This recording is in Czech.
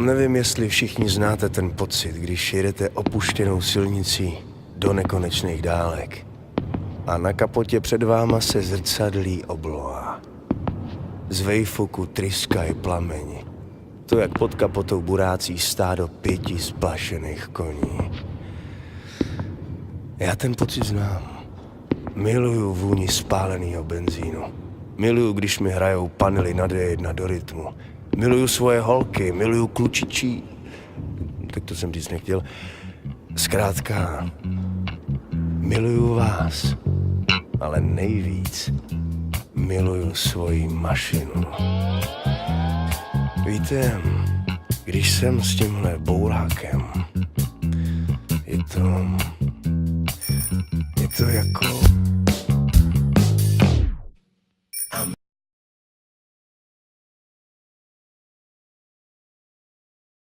Nevím, jestli všichni znáte ten pocit, když jedete opuštěnou silnicí do nekonečných dálek a na kapotě před váma se zrcadlí obloha. Z vejfuku tryskají plameni. To, jak pod kapotou burácí stádo 5 splašených koní. Já ten pocit znám. Miluju vůni spálenýho benzínu. Miluju, když mi hrajou panely na D1 do rytmu. Miluju svoje holky, miluju klučičí. Tak to jsem říct nechtěl. Zkrátka, miluju vás, ale nejvíc miluju svoji mašinu. Víte, když jsem s tímhle bourákem, je to jako